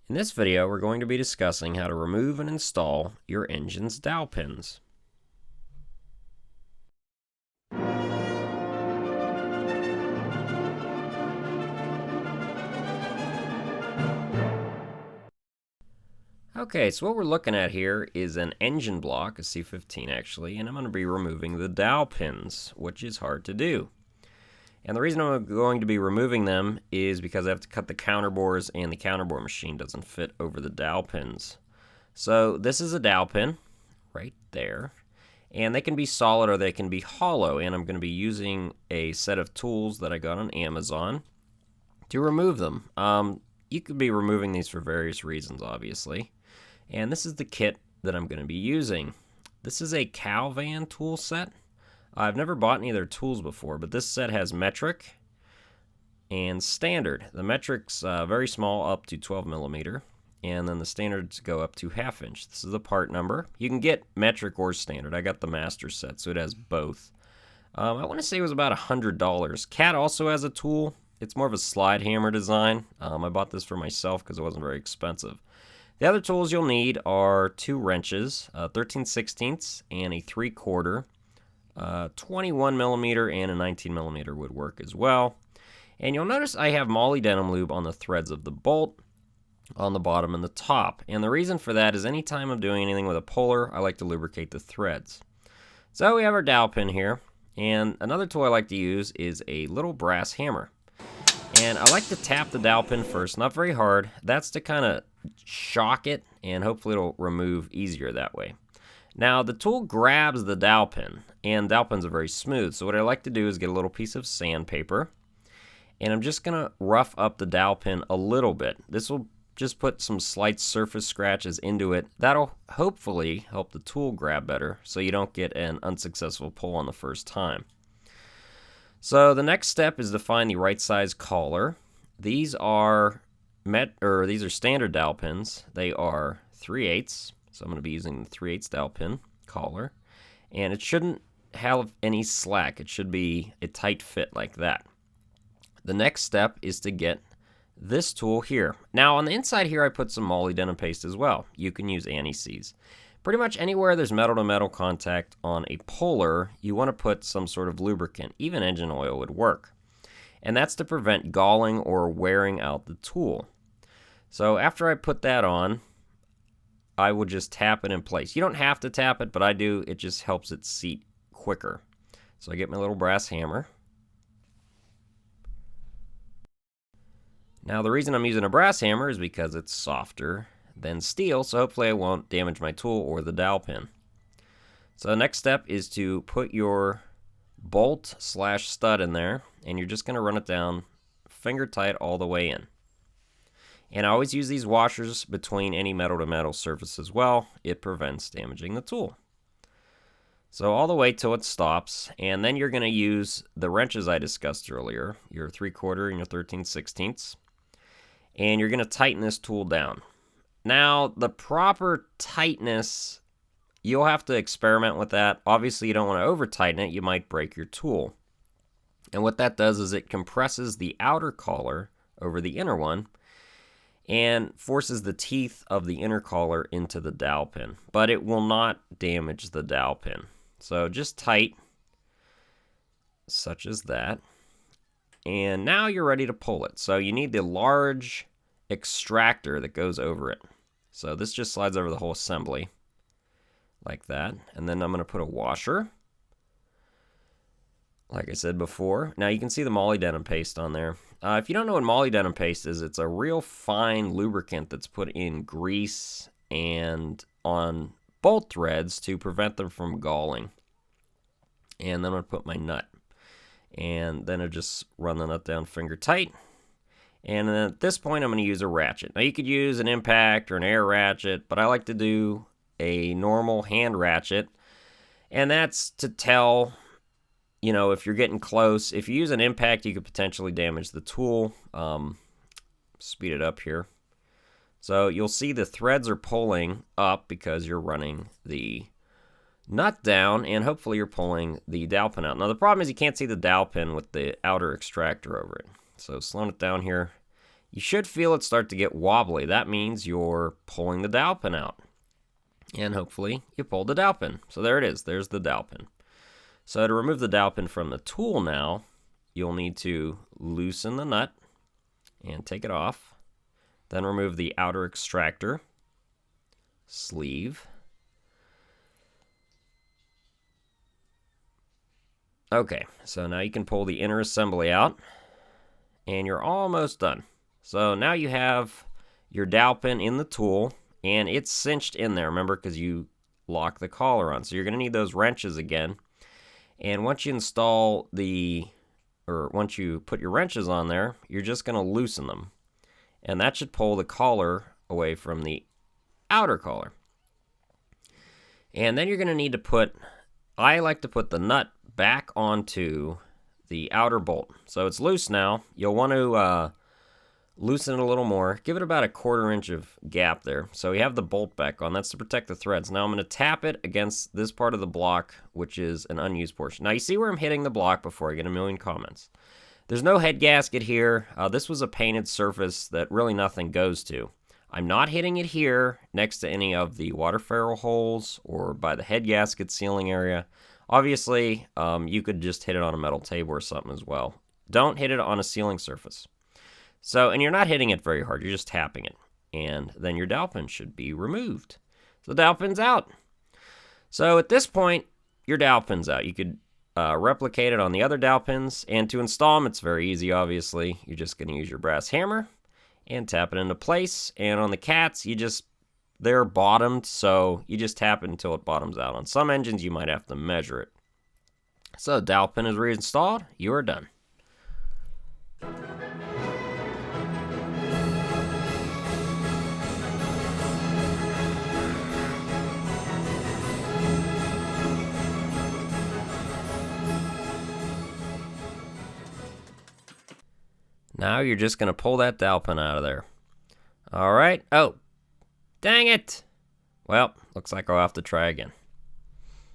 In this video, we're going to be discussing how to remove and install your engine's dowel pins. Okay, so what we're looking at here is an engine block, a C15 actually, and I'm going to be removing the dowel pins, which is hard to do. And the reason I'm going to be removing them is because I have to cut the counterbores, and the counterbore machine doesn't fit over the dowel pins. So this is a dowel pin right there, and they can be solid or they can be hollow, and I'm going to be using a set of tools that I got on Amazon to remove them. You could be removing these for various reasons, obviously. And this is the kit that I'm going to be using. This is a cow van tool set. I've never bought any of their tools before, but this set has metric and standard. The metric's very small, up to 12 millimeter, and then the standards go up to 1/2 inch. This is the part number. You can get metric or standard. I got the master set, so it has both. I want to say it was about $100. Cat also has a tool. It's more of a slide hammer design. I bought this for myself because it wasn't very expensive. The other tools you'll need are 2 wrenches, 13/16 and a 3/4. 21 millimeter and a 19 millimeter would work as well. And you'll notice I have molybdenum lube on the threads of the bolt, on the bottom and the top. And the reason for that is anytime I'm doing anything with a puller, I like to lubricate the threads. So we have our dowel pin here. And another tool I like to use is a little brass hammer. And I like to tap the dowel pin first, not very hard. That's to kind of shock it, and hopefully it'll remove easier that way. Now the tool grabs the dowel pin, and dowel pins are very smooth, so what I like to do is get a little piece of sandpaper, and I'm just going to rough up the dowel pin a little bit. This will just put some slight surface scratches into it. That'll hopefully help the tool grab better so you don't get an unsuccessful pull on the first time. So the next step is to find the right size collar. These are standard dowel pins. They are 3/8, so I'm going to be using the 3/8 dowel pin collar, and it shouldn't have any slack. It should be a tight fit like that. The next step is to get this tool here. Now on the inside here I put some molybdenum paste as well. You can use anti-seize. Pretty much anywhere there's metal-to-metal contact on a puller, you want to put some sort of lubricant. Even engine oil would work. And that's to prevent galling or wearing out the tool. So after I put that on, I will just tap it in place. You don't have to tap it, but I do. It just helps it seat quicker. So I get my little brass hammer. Now the reason I'm using a brass hammer is because it's softer than steel, so hopefully I won't damage my tool or the dowel pin. So the next step is to put your bolt/stud in there, and you're just going to run it down finger tight all the way in. And I always use these washers between any metal-to-metal surface as well. It prevents damaging the tool. So all the way till it stops, and then you're going to use the wrenches I discussed earlier, your 3/4 and your 13/16, and you're going to tighten this tool down. Now, the proper tightness, you'll have to experiment with that. Obviously, you don't want to over-tighten it. You might break your tool. And what that does is it compresses the outer collar over the inner one and forces the teeth of the inner collar into the dowel pin. But it will not damage the dowel pin. So just tight, such as that. And now you're ready to pull it. So you need the large extractor that goes over it. So this just slides over the whole assembly like that. And then I'm going to put a washer, like I said before. Now you can see the molybdenum paste on there. If you don't know what molybdenum paste is, it's a real fine lubricant that's put in grease and on bolt threads to prevent them from galling. And then I'm going to put my nut. And then I just run the nut down finger tight. And then at this point, I'm going to use a ratchet. Now, you could use an impact or an air ratchet, but I like to do a normal hand ratchet. And that's to tell, if you're getting close. If you use an impact, you could potentially damage the tool. Speed it up here. So you'll see the threads are pulling up because you're running the nut down, and hopefully you're pulling the dowel pin out. Now, the problem is you can't see the dowel pin with the outer extractor over it. So slowing it down here, you should feel it start to get wobbly. That means you're pulling the dowel pin out. And hopefully you pulled the dowel pin. So there it is. There's the dowel pin. So to remove the dowel pin from the tool now, you'll need to loosen the nut and take it off. Then remove the outer extractor, sleeve. Okay, so now you can pull the inner assembly out, and you're almost done. So now you have your dowel pin in the tool, and it's cinched in there, remember, because you lock the collar on. So you're going to need those wrenches again. And once you once you put your wrenches on there, you're just going to loosen them. And that should pull the collar away from the outer collar. And then you're going to need to I like to put the nut back onto the outer bolt. So it's loose now. You'll want to loosen it a little more. Give it about a 1/4 inch of gap there. So we have the bolt back on. That's to protect the threads. Now I'm going to tap it against this part of the block, which is an unused portion. Now you see where I'm hitting the block before I get a million comments. There's no head gasket here. This was a painted surface that really nothing goes to. I'm not hitting it here next to any of the water ferrule holes or by the head gasket sealing area. Obviously, you could just hit it on a metal table or something as well. Don't hit it on a sealing surface. So, and you're not hitting it very hard, you're just tapping it. And then your dowel pin should be removed. So the dowel pin's out. So at this point, your dowel pin's out. You could replicate it on the other dowel pins. And to install them, it's very easy, obviously. You're just going to use your brass hammer and tap it into place. And on the cats, they're bottomed, so you just tap it until it bottoms out. On some engines, you might have to measure it. So dowel pin is reinstalled. You are done. Now you're just going to pull that dowel pin out of there. All right. Oh, dang it. Well, looks like I'll have to try again.